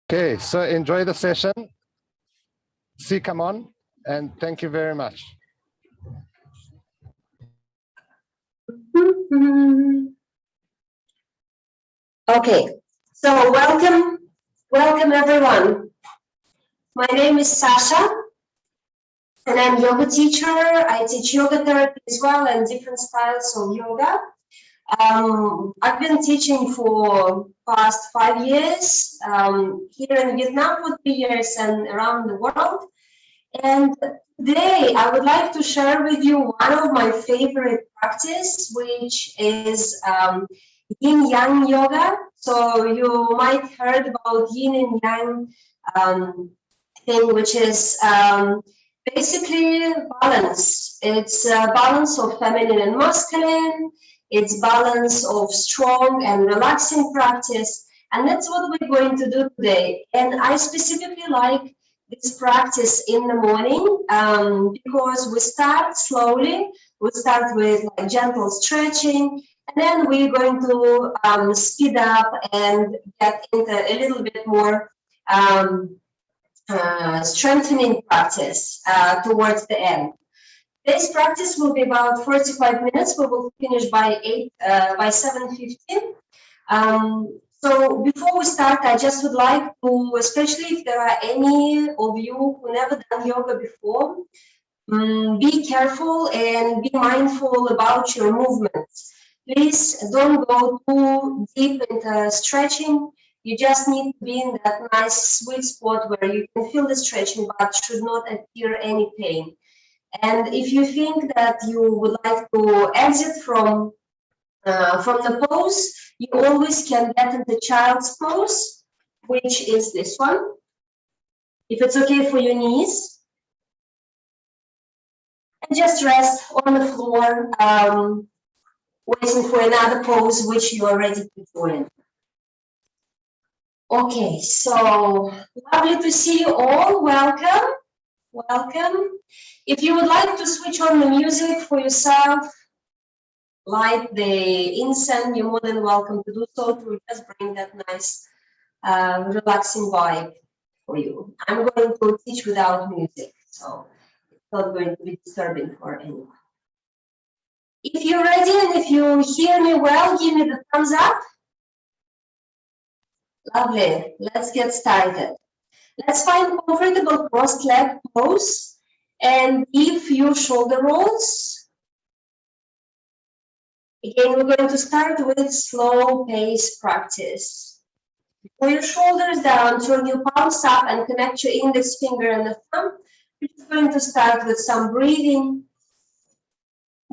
Okay, so enjoy the session. See, come on, and thank you very much. Okay, so welcome everyone. My name is Sasha, and I'm yoga teacher. I teach yoga therapy as well and different styles of yoga. I've been teaching for past 5 years here in Vietnam for 3 years and around the world. And today I would like to share with you one of my favorite practice, which is Yin Yang Yoga. So you might heard about Yin and Yang thing, which is basically balance. It's a balance of feminine and masculine. It's balance of strong and relaxing practice. And that's what we're going to do today. And I specifically like this practice in the morning because we start slowly. We start with like gentle stretching, and then we're going to speed up and get into a little bit more strengthening practice towards the end. This practice will be about 45 minutes. We will finish by 7:15. So before we start, I just would like to, especially if there are any of you who never done yoga before, be careful and be mindful about your movements. Please don't go too deep into stretching. You just need to be in that nice sweet spot where you can feel the stretching but should not appear any pain. And if you think that you would like to exit from the pose, you always can get into child's pose, which is this one. If it's okay for your knees. And just rest on the floor, waiting for another pose which you are ready to join. Okay, so lovely to see you all. Welcome. Welcome. If you would like to switch on the music for yourself, light the incense, you're more than welcome to do so to just bring that nice relaxing vibe for you. I'm going to teach without music, so it's not going to be disturbing for anyone. If you're ready and if you hear me well, give me the thumbs up. Lovely. Let's get started. Let's find comfortable crossed leg pose and give few shoulder rolls. Again, we're going to start with slow pace practice. Pull your shoulders down, turn your palms up and connect your index finger and the thumb. We're just going to start with some breathing,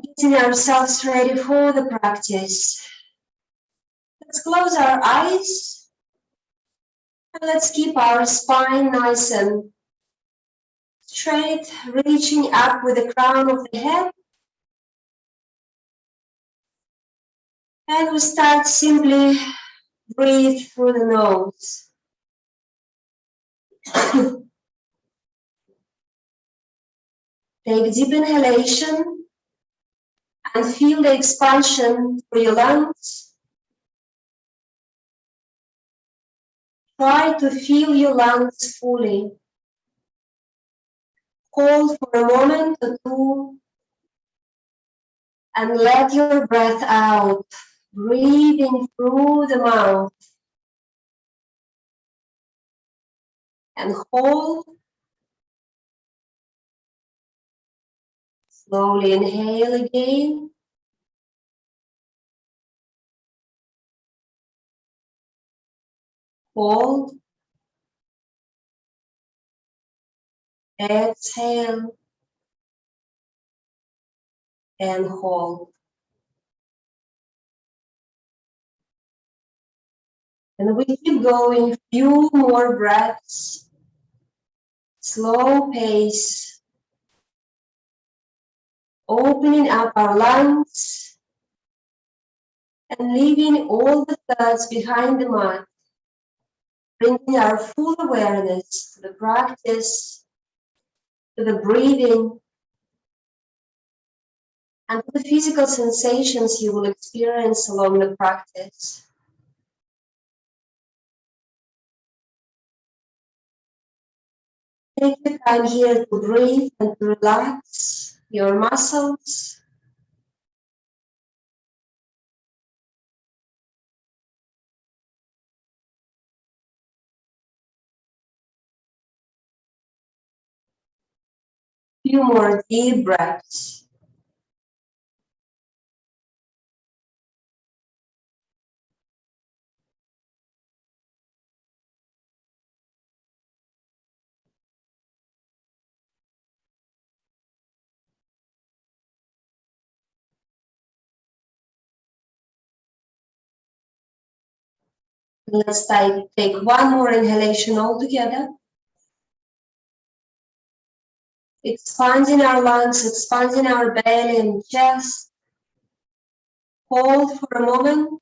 getting ourselves ready for the practice. Let's close our eyes. And let's keep our spine nice and straight, reaching up with the crown of the head. And we start simply breathe through the nose. Take deep inhalation and feel the expansion through your lungs. Try to feel your lungs fully. Hold for a moment or two and let your breath out, breathing through the mouth. And hold. Slowly inhale again. Hold. Exhale. And hold. And we keep going, few more breaths. Slow pace. Opening up our lungs. And leaving all the thoughts behind the mat. Bringing our full awareness to the practice, to the breathing, and to the physical sensations you will experience along the practice. Take the time here to breathe and to relax your muscles. Few more deep breaths. Let's take one more inhalation all together. Expanding our lungs, expanding our belly and chest. Hold for a moment.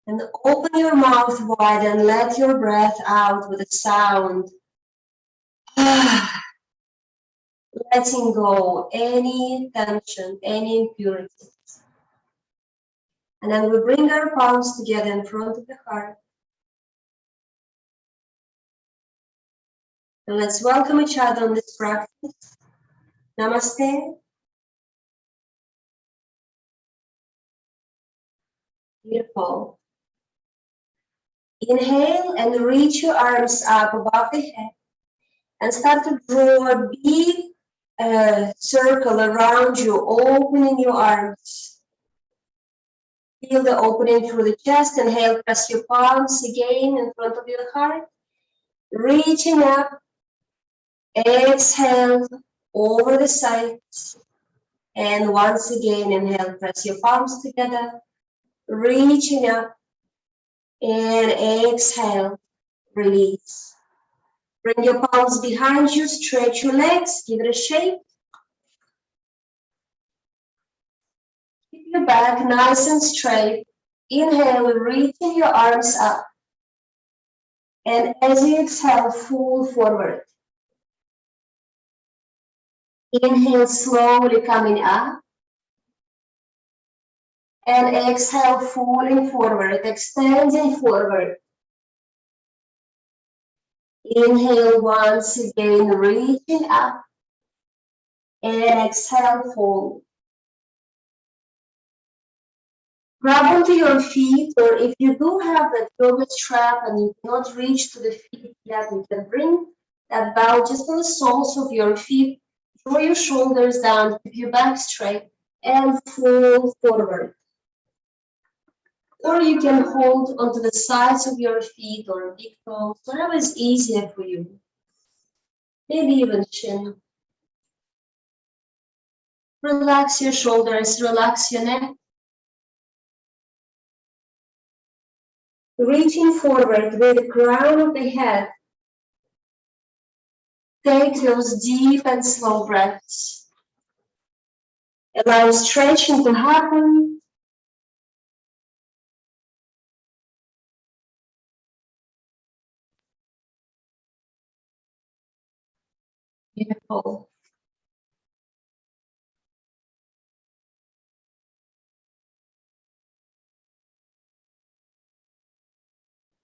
And open your mouth wide and let your breath out with a sound. Letting go any tension, any impurities. And then we bring our palms together in front of the heart. And let's welcome each other on this practice. Namaste. Beautiful. Inhale and reach your arms up above the head. And start to draw a big circle around you, opening your arms. Feel the opening through the chest. Inhale, press your palms again in front of your heart. Reaching up. Exhale over the sides. And once again, inhale, press your palms together. Reaching up. And exhale, release. Bring your palms behind you, stretch your legs, give it a shake. Keep your back nice and straight. Inhale, reaching your arms up. And as you exhale, fold forward. Inhale, slowly coming up. And exhale, falling forward, extending forward. Inhale once again, reaching up. And exhale, fold. Grab onto your feet, or if you do have that yoga strap and you cannot reach to the feet yet, you can bring that belt just on the soles of your feet. Draw your shoulders down, keep your back straight, and fold forward. Or you can hold onto the sides of your feet or big toes, whatever is easier for you. Maybe even chin. Relax your shoulders, relax your neck. Reaching forward with the crown of the head. Take those deep and slow breaths. Allow stretching to happen. Beautiful.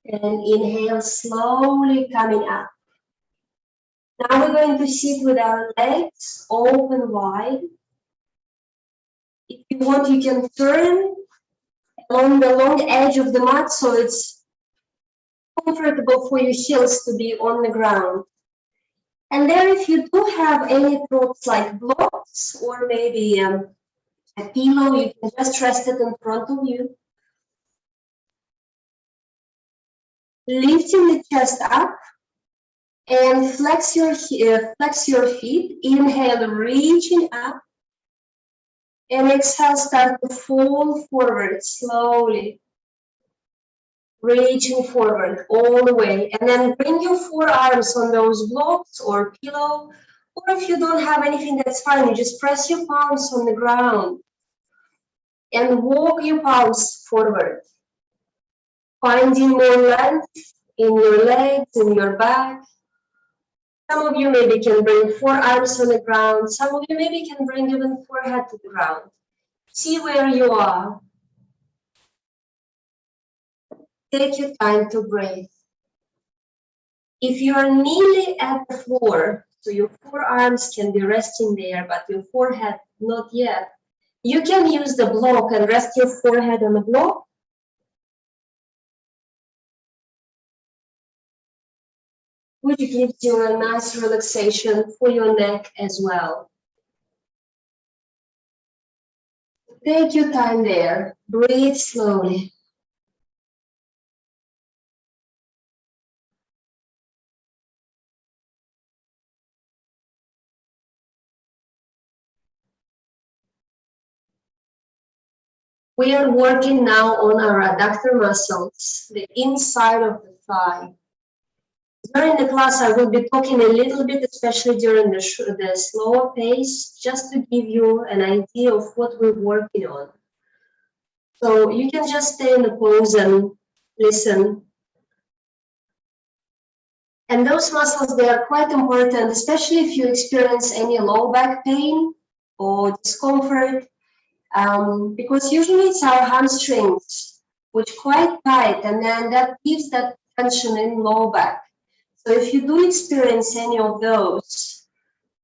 And inhale, slowly coming up. Now we're going to sit with our legs open wide. If you want, you can turn along the long edge of the mat so it's comfortable for your heels to be on the ground. And there, if you do have any props like blocks or maybe a pillow, you can just rest it in front of you. Lifting the chest up and flex your feet. Inhale, reaching up. And exhale, start to fold forward slowly. Reaching forward all the way. And then bring your forearms on those blocks or pillow. Or if you don't have anything, that's fine. You just press your palms on the ground. And walk your palms forward. Finding more length in your legs, in your back. Some of you maybe can bring forearms on the ground. Some of you maybe can bring even forehead to the ground. See where you are. Take your time to breathe. If you're nearly at the floor, so your forearms can be resting there, but your forehead not yet, you can use the block and rest your forehead on the block. Which gives you a nice relaxation for your neck as well. Take your time there. Breathe slowly. We are working now on our adductor muscles, the inside of the thigh. During the class, I will be talking a little bit, especially during the slower pace, just to give you an idea of what we're working on. So you can just stay in the pose and listen. And those muscles, they are quite important, especially if you experience any low back pain or discomfort, because usually it's our hamstrings, which quite tight, and then that gives that tension in low back. So if you do experience any of those,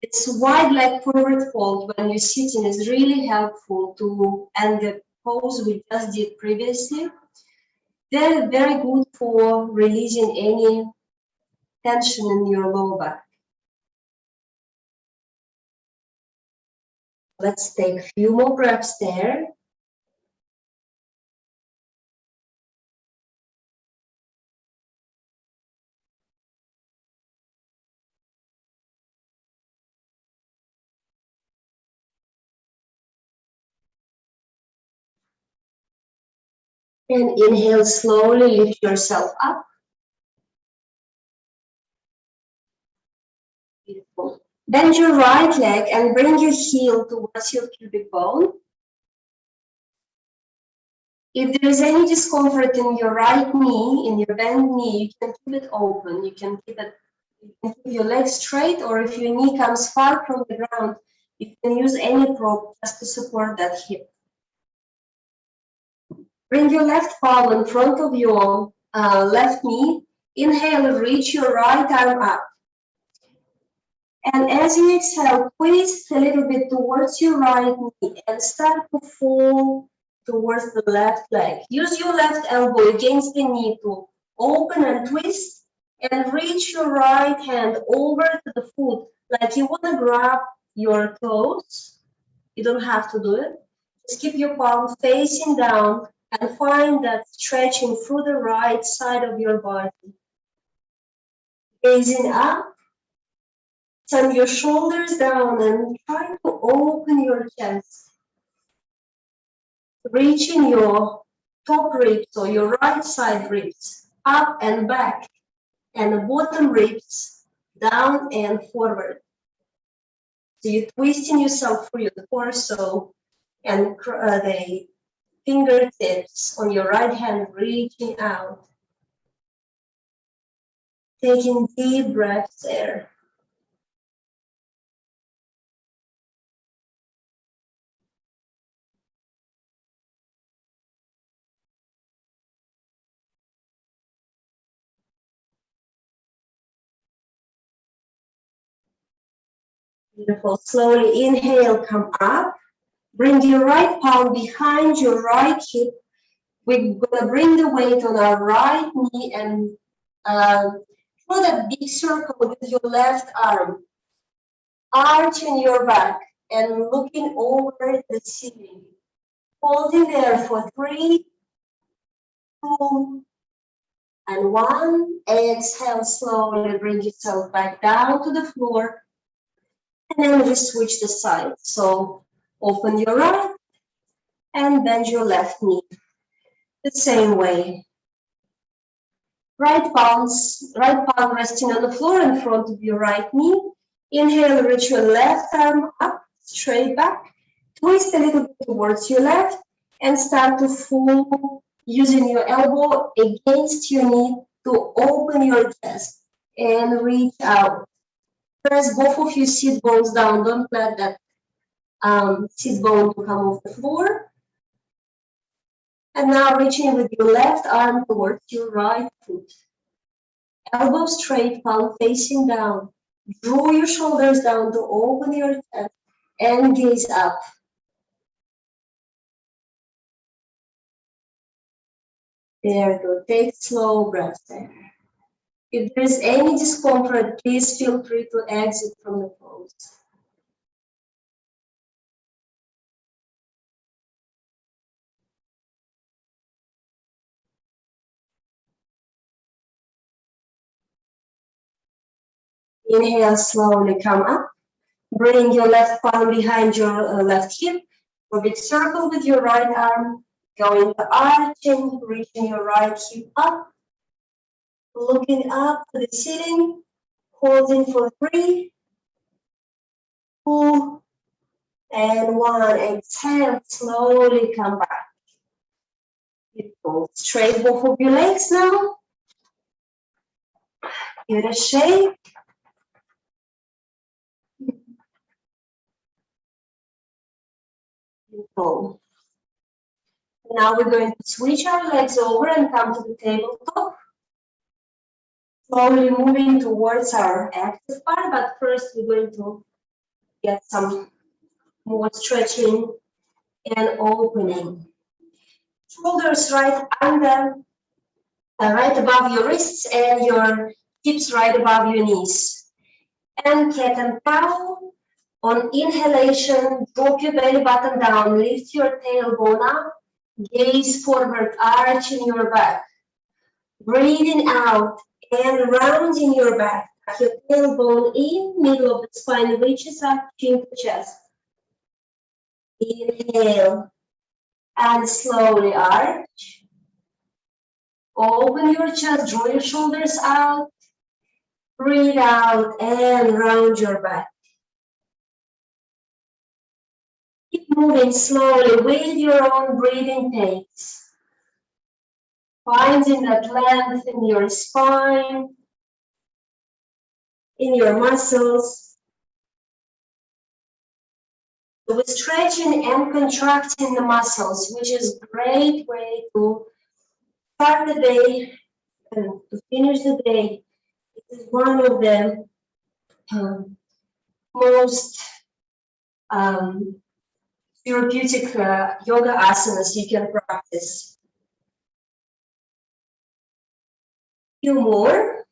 it's wide leg forward fold when you're sitting is really helpful to, and the pose we just did previously, they're very good for releasing any tension in your low back. Let's take a few more breaths there. And inhale slowly, lift yourself up. Beautiful. Bend your right leg and bring your heel towards your pubic bone. If there is any discomfort in your right knee, in your bent knee, you can keep it open. You can keep your legs straight, or if your knee comes far from the ground, you can use any prop just to support that hip. Bring your left palm in front of your left knee. Inhale, reach your right arm up. And as you exhale, twist a little bit towards your right knee and start to fall towards the left leg. Use your left elbow against the knee to open and twist, and reach your right hand over to the foot like you want to grab your toes. You don't have to do it. Just keep your palm facing down and find that stretching through the right side of your body. Gazing up, send your shoulders down and try to open your chest. Reaching your top ribs or your right side ribs up and back, and the bottom ribs down and forward. So you're twisting yourself through your torso, and the fingertips on your right hand reaching out. Taking deep breaths there. Beautiful. Slowly inhale, come up. Bring your right palm behind your right hip. We're gonna bring the weight on our right knee and draw that big circle with your left arm. Arching your back and looking over the ceiling. Holding there for 3, 2, and 1. Exhale slowly, bring yourself back down to the floor. And then we switch the sides. So open your right and bend your left knee. The same way. Right palm resting on the floor in front of your right knee. Inhale, reach your left arm up, straight back. Twist a little bit towards your left and start to fall using your elbow against your knee to open your chest and reach out. Press both of your sit bones down. Don't let that sit bone to come off the floor. And now reaching with your left arm towards your right foot. Elbow straight, palm facing down. Draw your shoulders down to open your chest and gaze up. There you go. Take slow breaths there. If there is any discomfort, please feel free to exit from the pose. Inhale, slowly come up. Bring your left palm behind your left hip. A big circle with your right arm. Going to arching, reaching your right hip up. Looking up to the ceiling. Holding for 3, 2, and 1. Exhale, slowly come back. Beautiful. Straight both of your legs now. Give it a shake. Beautiful. Now we're going to switch our legs over and come to the tabletop. Slowly moving towards our active part, but first we're going to get some more stretching and opening. Shoulders right under, right above your wrists, and your hips right above your knees. And cat and cow. On inhalation, drop your belly button down, lift your tailbone up, gaze forward, arching your back. Breathing out and rounding your back. Your tailbone in, middle of the spine reaches up, chin to chest. Inhale and slowly arch. Open your chest, draw your shoulders out. Breathe out and round your back. Keep moving slowly with your own breathing pace. Finding that length in your spine, in your muscles. So we're stretching and contracting the muscles, which is a great way to start the day and to finish the day. It is one of the most therapeutic yoga asanas you can practice. Few more.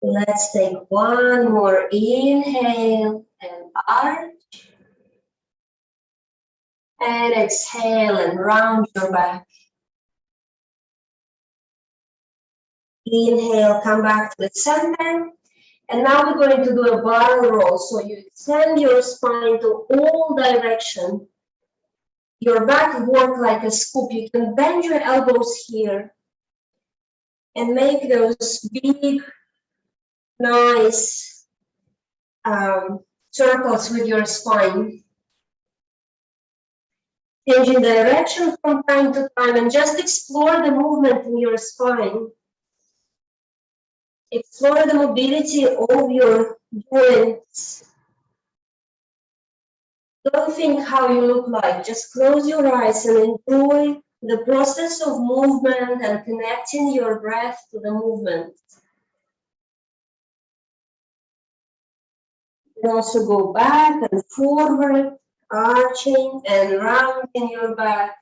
Let's take one more inhale and arch. And exhale and round your back. Inhale, come back to the center. And now we're going to do a barrel roll. So you extend your spine to all directions. Your back work like a scoop. You can bend your elbows here and make those big, nice circles with your spine. Changing direction from time to time and just explore the movement in your spine. Explore the mobility of your joints. Don't think how you look like. Just close your eyes and enjoy the process of movement and connecting your breath to the movement. You can also go back and forward, arching and rounding your back.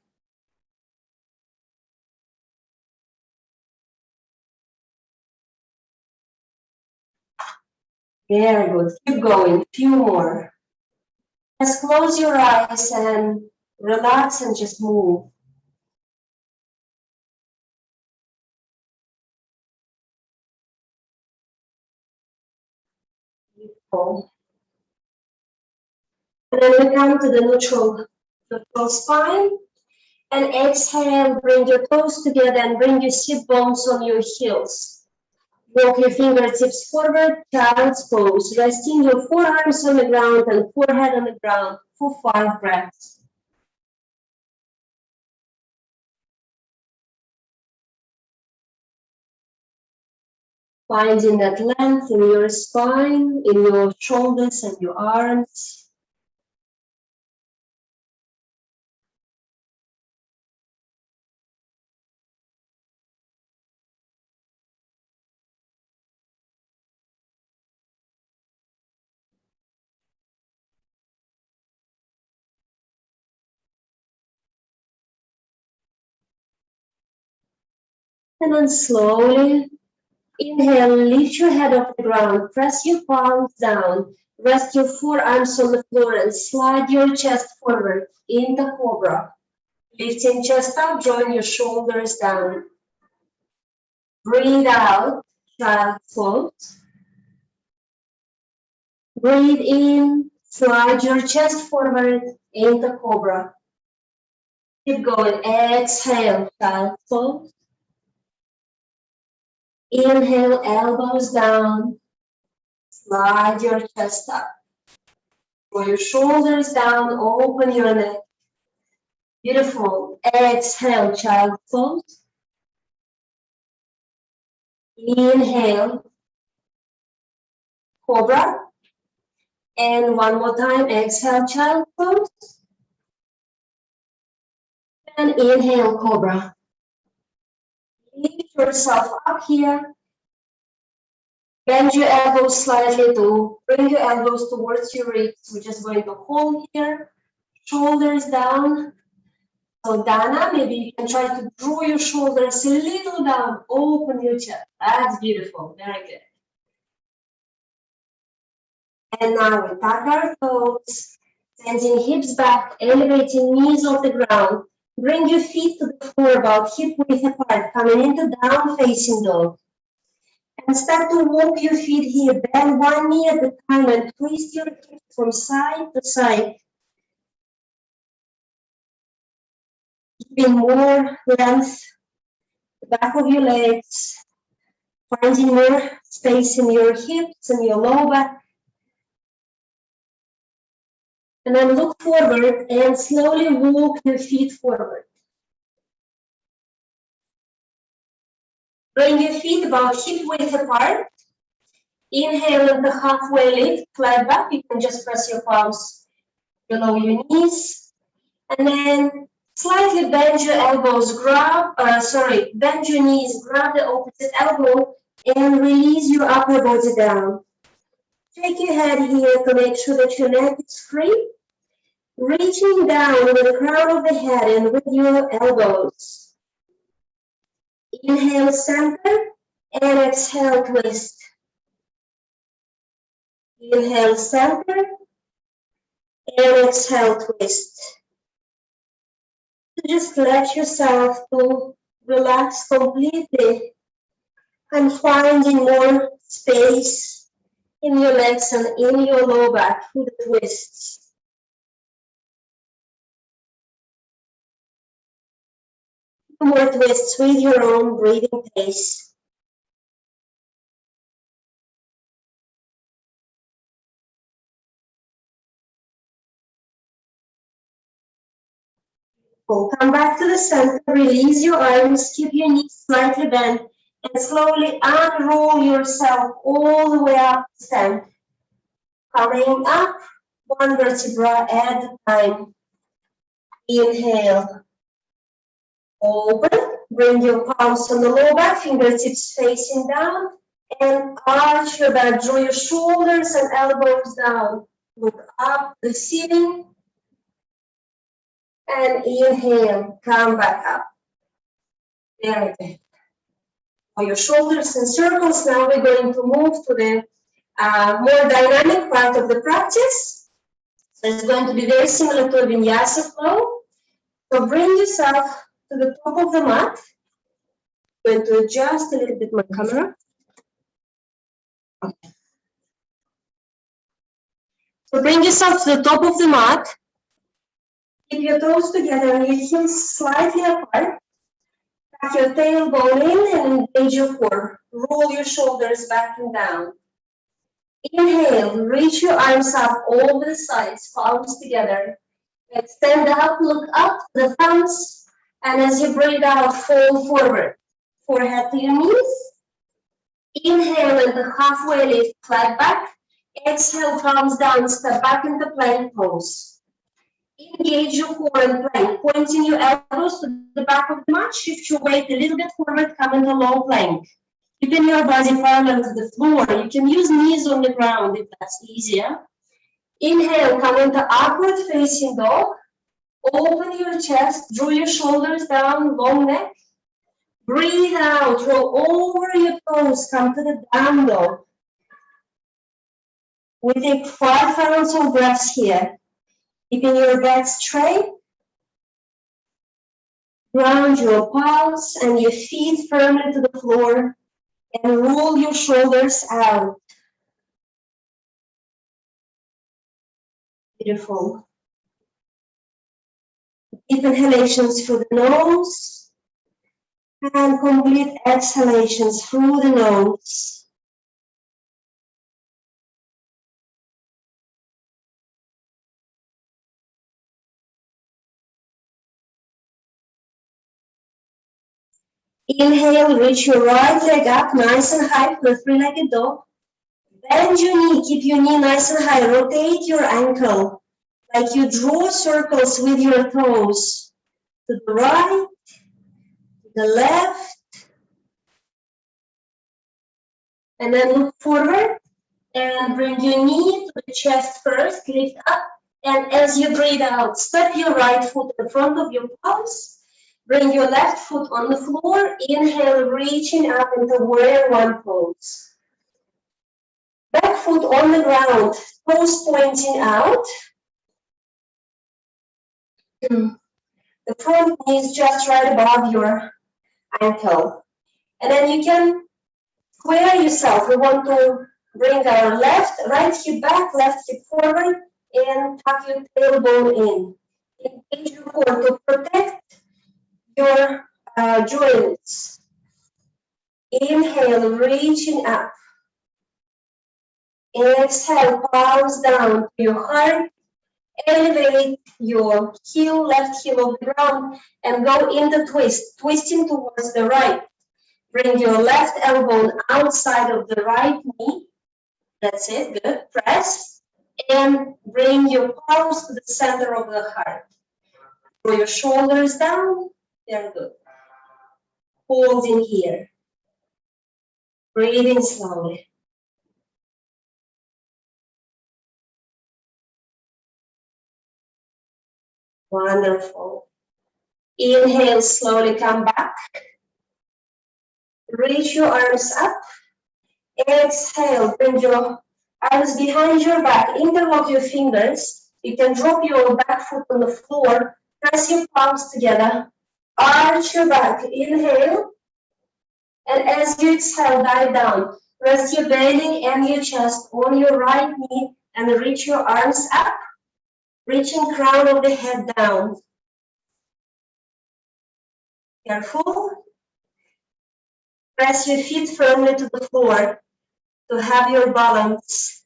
Very good. Keep going. Few more. Just close your eyes and relax and just move. Beautiful. And then we come to the neutral spine. And exhale, bring your toes together and bring your sit bones on your heels. Walk your fingertips forward, child's pose. Resting your forearms on the ground and forehead on the ground for 5 breaths. Finding that length in your spine, in your shoulders and your arms. And then slowly inhale, lift your head off the ground, press your palms down, rest your forearms on the floor and slide your chest forward in the cobra. Lifting chest up, drawing your shoulders down. Breathe out, child's pose. Breathe in, slide your chest forward in the cobra. Keep going, exhale, child's pose. Inhale, elbows down, slide your chest up. Draw your shoulders down, open your neck. Beautiful. Exhale, child's pose. Inhale, cobra. And one more time, exhale, child's pose. And inhale, cobra. Lift yourself up here. Bend your elbows slightly to bring your elbows towards your ribs. We're just going to hold here. Shoulders down. So Dana, maybe you can try to draw your shoulders a little down. Open your chest. That's beautiful. Very good. And now we tuck our toes, sending hips back, elevating knees off the ground. Bring your feet to the floor about hip width apart, coming into down facing dog. And start to walk your feet here. Bend one knee at a time and twist your hips from side to side. Keeping more length, the back of your legs, finding more space in your hips and your lower back. And then look forward and slowly walk your feet forward. Bring your feet about hip width apart. Inhale into halfway lift, flat back. You can just press your palms below your knees. And then slightly bend your elbows, bend your knees, grab the opposite elbow and release your upper body down. Take your head here to make sure that your neck is free. Reaching down with the crown of the head and with your elbows. Inhale, center, and exhale, twist. Inhale, center, and exhale, twist. Just let yourself to relax completely and finding more space in your legs and in your lower back through the twists. More twists with your own breathing pace. Cool. Come back to the center, release your arms, keep your knees slightly bent, and slowly unroll yourself all the way up to stand. Coming up, one vertebra at a time. Inhale. Open, bring your palms on the lower back, fingertips facing down, and arch your back, draw your shoulders and elbows down. Look up the ceiling, and inhale, come back up. Very good. For your shoulders in circles, now we're going to move to the more dynamic part of the practice. So it's going to be very similar to a vinyasa flow. So bring yourself to the top of the mat. I'm going to adjust a little bit my camera. Okay. So bring yourself to the top of the mat. Keep your toes together and your heels slightly apart. Tuck your tailbone in and engage your core. Roll your shoulders back and down. Inhale, reach your arms up over the sides, palms together. Extend out, look up, the thumbs. And as you breathe out, fold forward. Forehead to your knees. Inhale into halfway lift, flat back. Exhale, palms down, step back into plank pose. Engage your core and plank, pointing your elbows to the back of the mat. Shift your weight a little bit forward, come into low plank. Keeping your body parallel to the floor. You can use knees on the ground if that's easier. Inhale, come into upward facing dog. Open your chest, draw your shoulders down, long neck. Breathe out, roll over your toes, come to the down dog. We take 5 rounds of breaths here. Keeping your back straight. Ground your palms and your feet firmly to the floor and roll your shoulders out. Beautiful. Deep inhalations through the nose and complete exhalations through the nose. Inhale, reach your right leg up nice and high for a three-legged dog. Bend your knee, keep your knee nice and high. Rotate your ankle like you draw circles with your toes. To the right, to the left. And then look forward and bring your knee to the chest first. Lift up. And as you breathe out, step your right foot in front of your palms. Bring your left foot on the floor. Inhale, reaching up into warrior one pose. Back foot on the ground, toes pointing out. The front knee is just right above your ankle. And then you can square yourself. We want to bring our right hip back, left hip forward, and tuck your tailbone in. Engage your core to protect your joints. Inhale, reaching up. Exhale, palms down to your heart. Elevate your heel, left heel off the ground, and go into twist, twisting towards the right. Bring your left elbow outside of the right knee. That's it, good. Press. And bring your palms to the center of the heart. Draw your shoulders down. Very good. Hold in here. Breathing slowly. Wonderful. Inhale, slowly come back. Reach your arms up. Exhale, bring your arms behind your back. Interlock your fingers. You can drop your back foot on the floor. Press your palms together. Arch your back. Inhale. And as you exhale, dive down. Rest your belly and your chest on your right knee and reach your arms up. Reaching crown of the head down. Careful. Press your feet firmly to the floor to have your balance.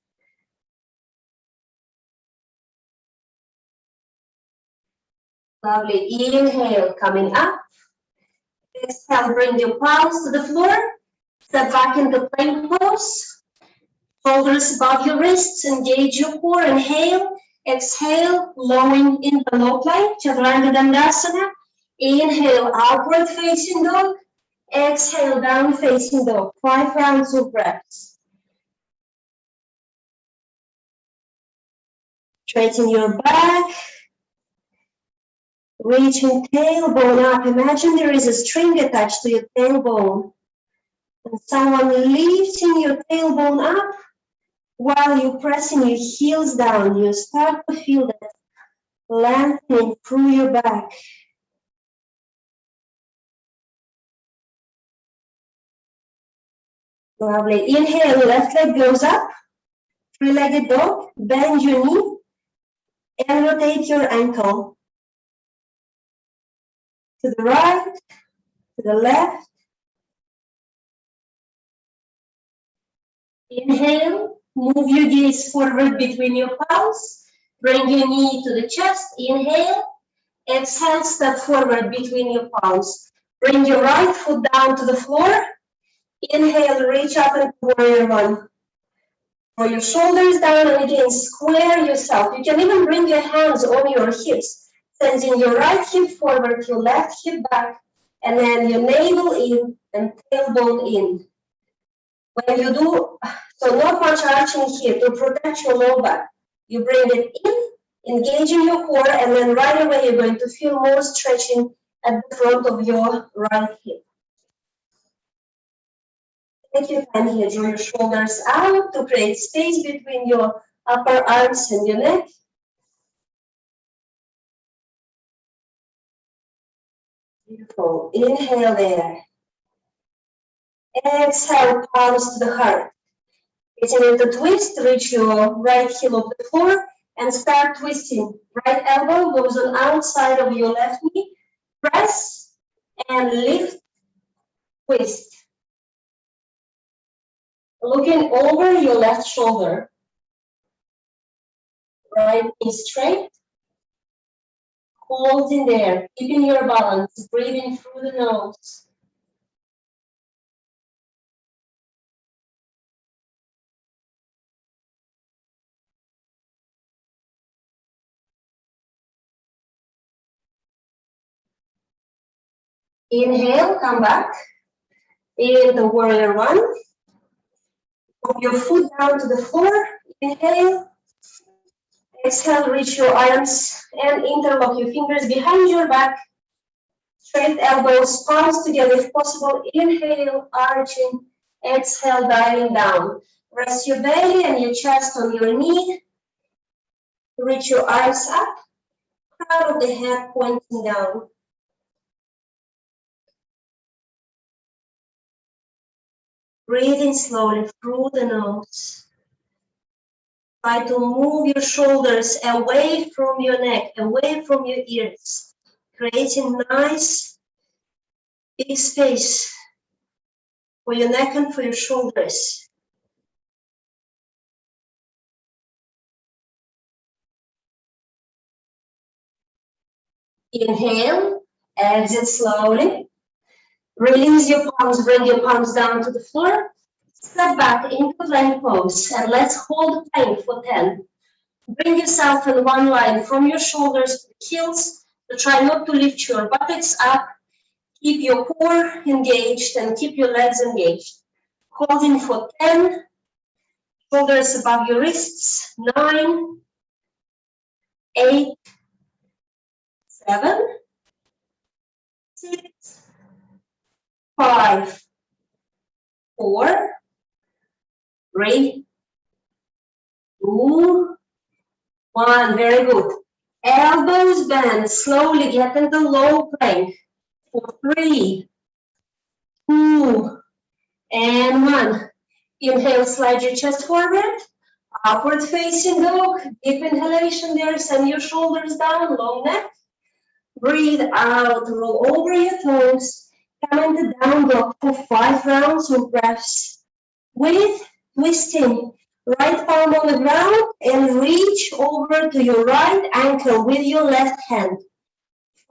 Lovely. Inhale, coming up. Exhale, bring your palms to the floor. Step back into plank pose. Shoulders above your wrists. Engage your core. Inhale. Exhale, lowering into low plank. Chaturanga Dandasana. Inhale, upward facing dog. Exhale, down facing dog. 5 rounds of breaths. Straighten your back. Reaching tailbone up. Imagine there is a string attached to your tailbone. And someone lifting your tailbone up while you're pressing your heels down. You start to feel that lengthening through your back. Lovely. Inhale, left leg goes up. Three-legged dog. Bend your knee and rotate your ankle. To the right, to the left. Inhale, move your gaze forward between your palms. Bring your knee to the chest. Inhale. Exhale, step forward between your palms. Bring your right foot down to the floor. Inhale, reach up into warrior one. Draw your shoulders down and again square yourself. You can even bring your hands on your hips. Sending your right hip forward, your left hip back, and then your navel in and tailbone in. When you do, so not much arching here to protect your low back. You bring it in, engaging your core, and then right away you're going to feel more stretching at the front of your right hip. Take your time here, draw your shoulders out to create space between your upper arms and your neck. Beautiful. Inhale there. Exhale, palms to the heart. Getting into twist, reach your right heel off the floor and start twisting. Right elbow goes on outside of your left knee. Press and lift, twist. Looking over your left shoulder. Right knee straight. Holding there, keeping your balance, breathing through the nose. Inhale, come back. Into warrior one. Put your foot down to the floor. Inhale. Exhale, reach your arms and interlock your fingers behind your back. Straight elbows, palms together if possible. Inhale, arching. Exhale, diving down. Rest your belly and your chest on your knee. Reach your arms up. Crown of the head pointing down. Breathing slowly through the nose. Try to move your shoulders away from your neck, away from your ears, creating nice big space for your neck and for your shoulders. Inhale, exit slowly. Release your palms, bring your palms down to the floor. Step back into plank pose and let's hold plank for 10. Bring yourself in one line from your shoulders to the heels. So try not to lift your buttocks up. Keep your core engaged and keep your legs engaged. Holding for 10. Shoulders above your wrists. 9, 8, 7, 6, 5, 4, 3, 2, 1. Very good. Elbows bend. Slowly get into low plank. For 3, 2, and 1. Inhale, slide your chest forward. Upward facing dog. Deep inhalation there. Send your shoulders down. Long neck. Breathe out. Roll over your toes. Come into down dog for 5 rounds of breaths. With twisting. Right palm on the ground and reach over to your right ankle with your left hand.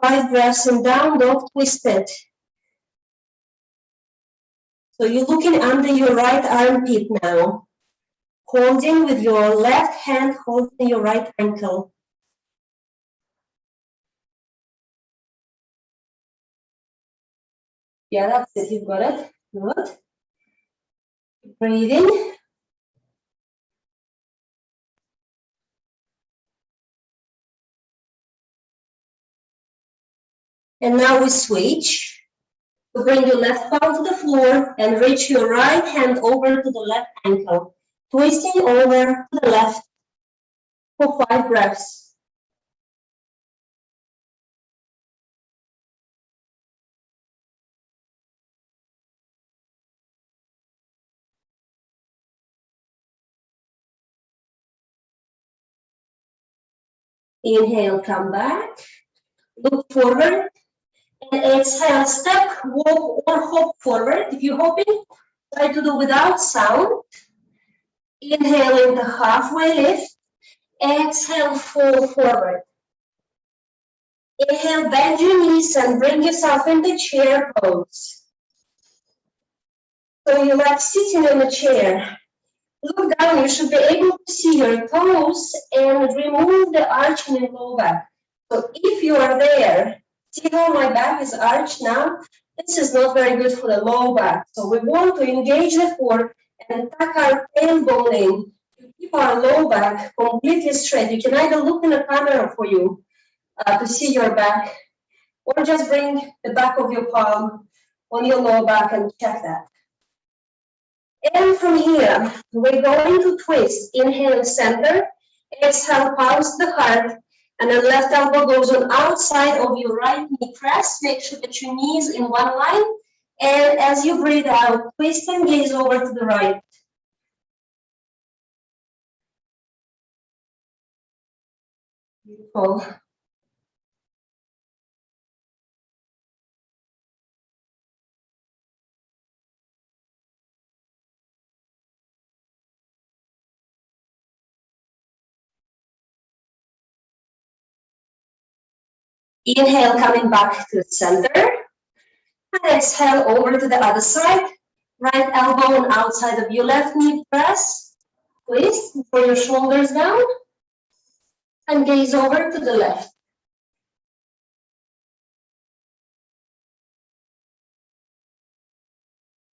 5 breaths in down dog twisted. So you're looking under your right armpit now. Holding with your left hand, holding your right ankle. Yeah, that's it. You've got it. Good. Breathing. And now we switch. So bring your left palm to the floor and reach your right hand over to the left ankle. Twisting over to the left for 5 breaths. Inhale, come back. Look forward. And exhale, step, walk, or hop forward. If you're hopping, try to do without sound. Inhale into halfway lift. Exhale, fall forward. Inhale, bend your knees and bring yourself into chair pose. So you're like sitting on a chair. Look down, you should be able to see your toes and remove the arching in low back. So if you are there, see how my back is arched now? This is not very good for the low back. So we want to engage the core and tuck our tailbone in to keep our low back completely straight. You can either look in the camera for you to see your back, or just bring the back of your palm on your low back and check that. And from here, we're going to twist. Inhale, center. Exhale, pulse the heart. And then left elbow goes on outside of your right knee. Press. Make sure that your knees in one line. And as you breathe out, twist and gaze over to the right. Beautiful. Inhale, coming back to the center. And exhale over to the other side. Right elbow on outside of your left knee. Press. Twist. Pull your shoulders down. And gaze over to the left.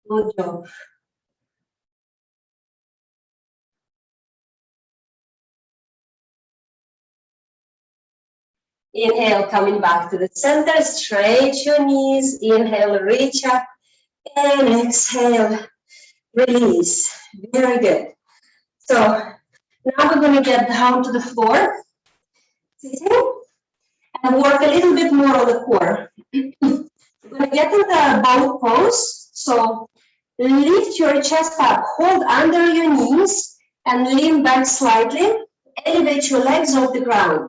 Good job. Inhale, coming back to the center, stretch your knees. Inhale, reach up, and exhale, release. Very good. So now we're going to get down to the floor, sitting, and work a little bit more on the core. We're going to get in the boat pose. So lift your chest up, hold under your knees, and lean back slightly. Elevate your legs off the ground.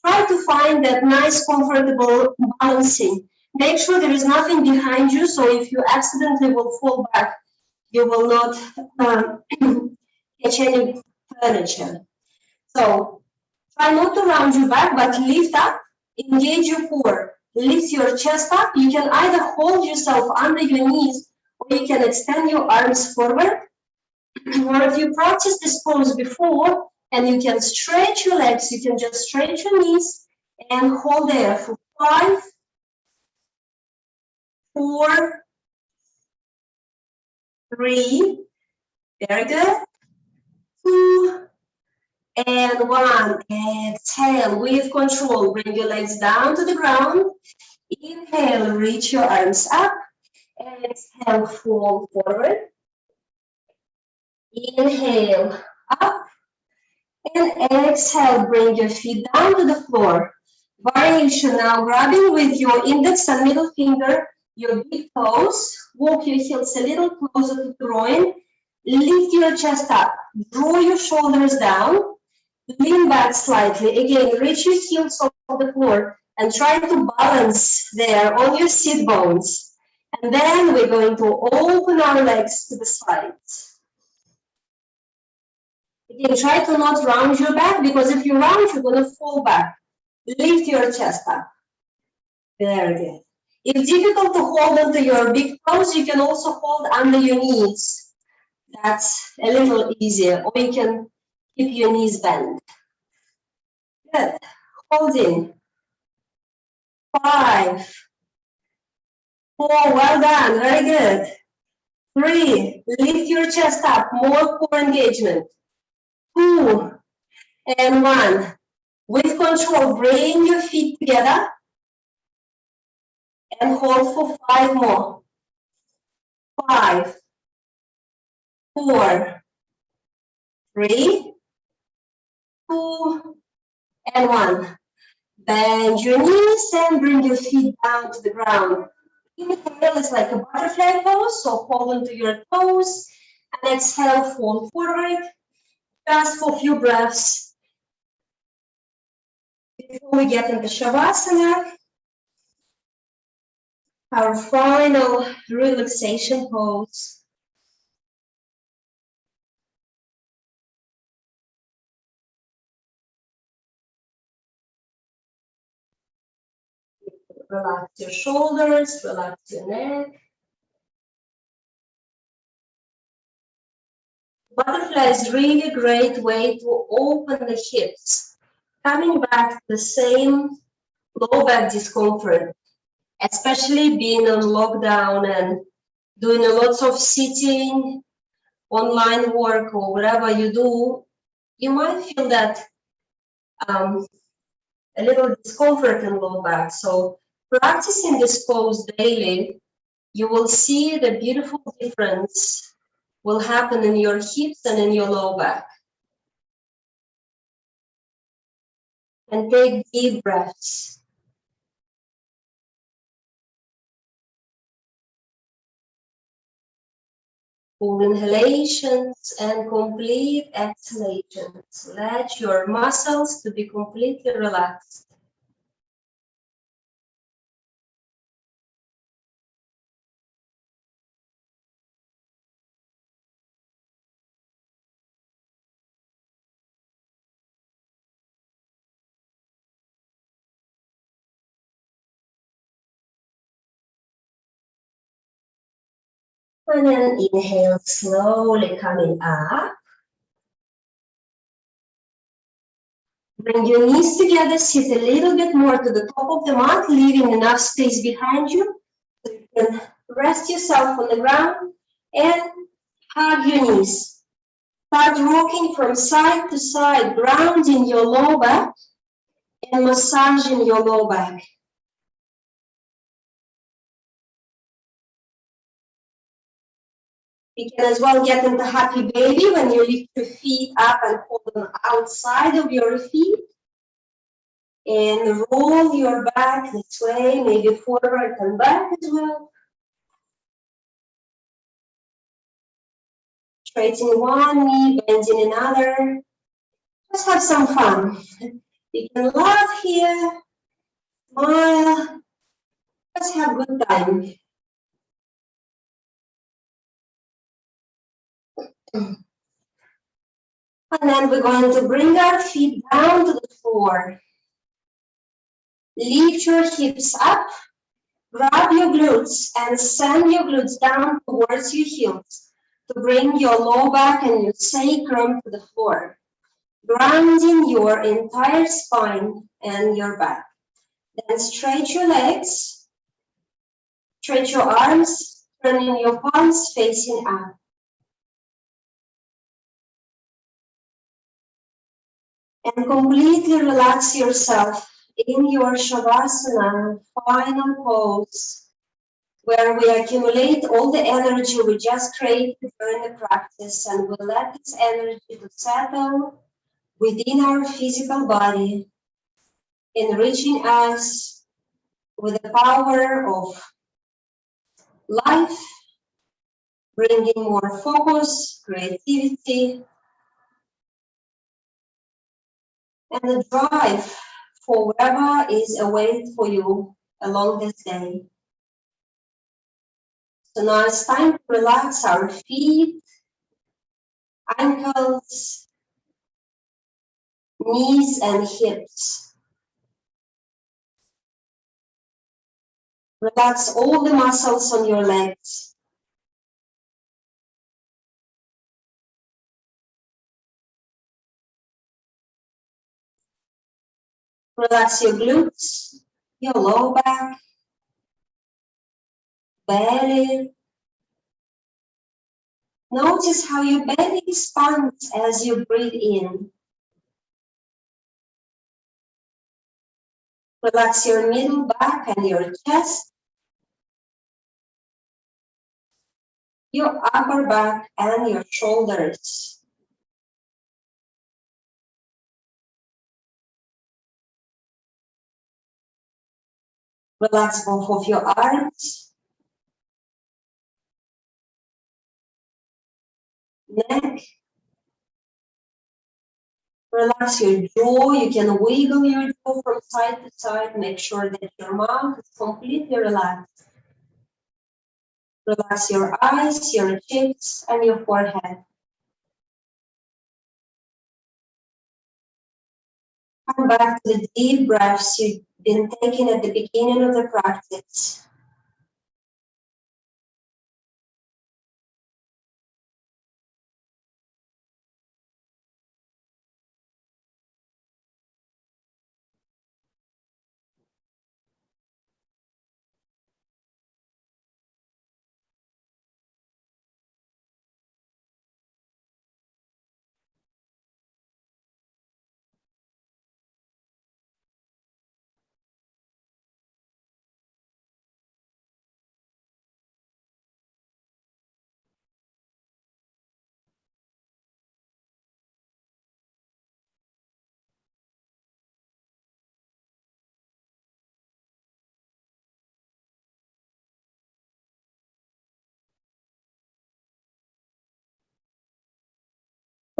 Try to find that nice, comfortable balancing. Make sure there is nothing behind you, so if you accidentally will fall back, you will not catch any furniture. So try not to round your back, but lift up, engage your core. Lift your chest up. You can either hold yourself under your knees, or you can extend your arms forward. Or if you practiced this pose before, and you can stretch your legs, you can just stretch your knees and hold there for 5, 4, 3, very good, 2, and 1. Exhale with control. Bring your legs down to the ground. Inhale, reach your arms up. Exhale, fall forward. Inhale, up. And exhale, bring your feet down to the floor. Variation now, grabbing with your index and middle finger, your big toes. Walk your heels a little closer to the groin. Lift your chest up. Draw your shoulders down. Lean back slightly. Again, reach your heels off the floor and try to balance there on your sit bones. And then we're going to open our legs to the sides. Again, try to not round your back, because if you round, you're going to fall back. Lift your chest up. Very good. If difficult to hold onto your big toes, you can also hold under your knees. That's a little easier. Or you can keep your knees bent. Good. Hold in. 5, 4, well done. Very good. 3, lift your chest up. More core engagement. 2, and 1. With control, bring your feet together and hold for 5 more. 5, 4, 3, 2, and 1. Bend your knees and bring your feet down to the ground. Inhale is like a butterfly pose, so hold onto your toes, and exhale, fall forward. Just for a few breaths before we get into Shavasana, our final relaxation pose. Relax your shoulders, relax your neck. Butterfly is really a great way to open the hips, coming back to the same low back discomfort, especially being on lockdown and doing lots of sitting, online work, or whatever you do. You might feel that a little discomfort in low back. So practicing this pose daily, you will see the beautiful difference will happen in your hips and in your low back. And take deep breaths. Full inhalations and complete exhalations. Let your muscles to be completely relaxed. And then inhale, slowly coming up. Bring your knees together, sit a little bit more to the top of the mat, leaving enough space behind you. So you can rest yourself on the ground and hug your knees. Start rocking from side to side, grounding your low back and massaging your low back. You can as well get into happy baby when you lift your feet up and hold them outside of your feet. And roll your back this way, maybe forward and back as well. Straightening one knee, bending another. Just have some fun. You can laugh here, smile, just have a good time. And then we're going to bring our feet down to the floor. Lift your hips up, grab your glutes and send your glutes down towards your heels to bring your low back and your sacrum to the floor, grounding your entire spine and your back. Then stretch your legs, stretch your arms, turning your palms facing up. And completely relax yourself in your Shavasana final pose, where we accumulate all the energy we just created during the practice, and we let this energy to settle within our physical body, enriching us with the power of life, bringing more focus, creativity, and the drive for whatever is await for you along this day. So now it's time to relax our feet, ankles, knees, and hips. Relax all the muscles on your legs. Relax your glutes, your low back, belly. Notice how your belly expands as you breathe in. Relax your middle back and your chest, your upper back and your shoulders. Relax both of your arms, neck. Relax your jaw. You can wiggle your jaw from side to side. Make sure that your mouth is completely relaxed. Relax your eyes, your cheeks, and your forehead. Come back to the deep breaths you've been taking at the beginning of the practice.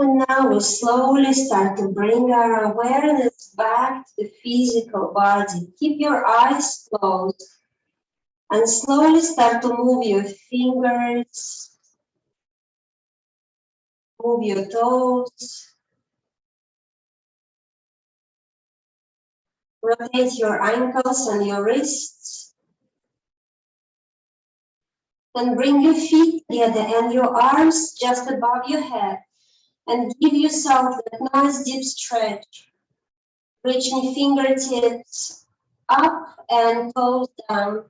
And now we slowly start to bring our awareness back to the physical body. Keep your eyes closed and slowly start to move your fingers, move your toes, rotate your ankles and your wrists, and bring your feet together and your arms just above your head. And give yourself that nice deep stretch, reaching fingertips up and toes down.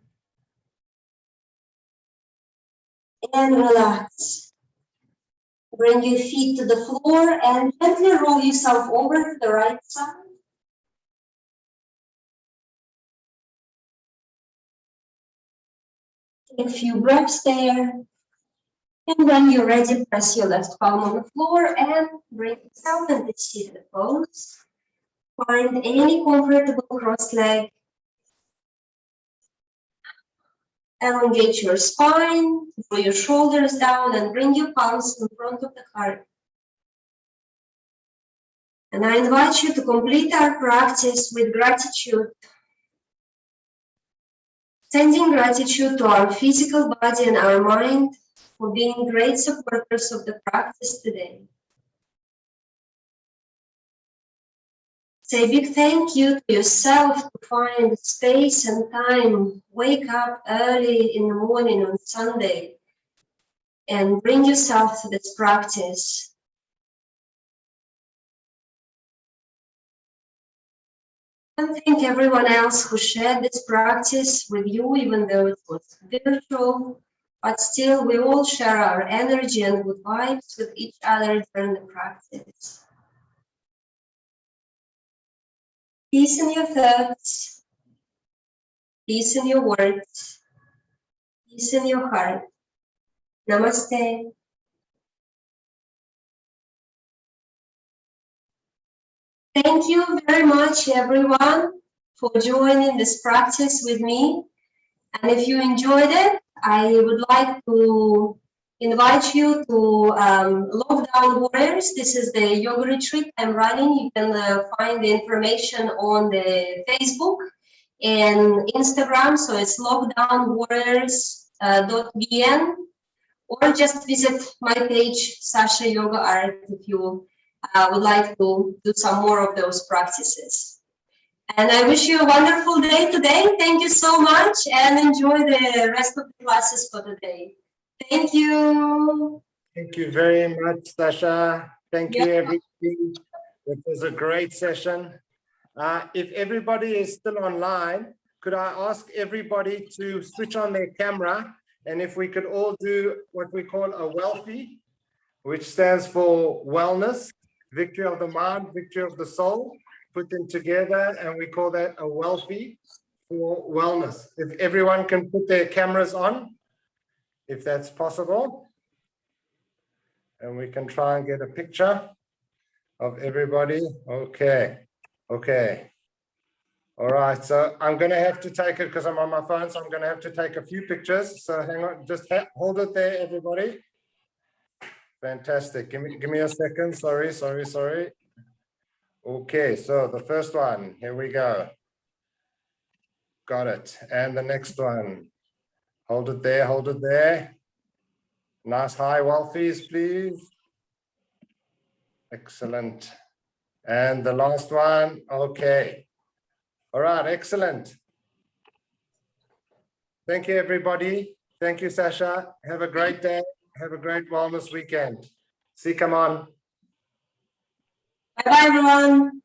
And relax. Bring your feet to the floor and gently roll yourself over to the right side. Take a few breaths there. And when you're ready, press your left palm on the floor and bring yourself into seated pose. Find any comfortable cross leg. Elongate your spine, draw your shoulders down and bring your palms in front of the heart. And I invite you to complete our practice with gratitude. Sending gratitude to our physical body and our mind for being great supporters of the practice today. Say a big thank you to yourself to find space and time. Wake up early in the morning on Sunday and bring yourself to this practice. And thank everyone else who shared this practice with you, even though it was virtual, but still we all share our energy and good vibes with each other during the practice. Peace in your thoughts, peace in your words, peace in your heart. Namaste. Thank you very much, everyone, for joining this practice with me. And if you enjoyed it, I would like to invite you to Lockdown Warriors. This is the yoga retreat I'm running. You can find the information on the Facebook and Instagram. So it's lockdownwarriors.bn, or just visit my page, Sasha YogaArt, if you would like to do some more of those practices. And I wish you a wonderful day today. Thank you so much and enjoy the rest of the classes for today. Thank you. Thank you very much, Sasha. Thank you, everybody. It was a great session. If everybody is still online, could I ask everybody to switch on their camera? And if we could all do what we call a WELFie, which stands for wellness, victory of the mind, victory of the soul, put them together, and we call that a WELFie for wellness. If everyone can put their cameras on, if that's possible, and we can try and get a picture of everybody. Okay. All right, so I'm going to have to take it because I'm on my phone, so I'm going to have to take a few pictures. So hang on, just hold it there, everybody. Fantastic. Give me a second. Sorry. Okay, so the first one, here we go. Got it. And the next one. Hold it there. Nice high WELFies, please. Excellent. And the last one. Okay. All right, excellent. Thank you, everybody. Thank you, Sasha. Have a great day. Have a great wellness weekend. See, come on. Bye-bye, everyone.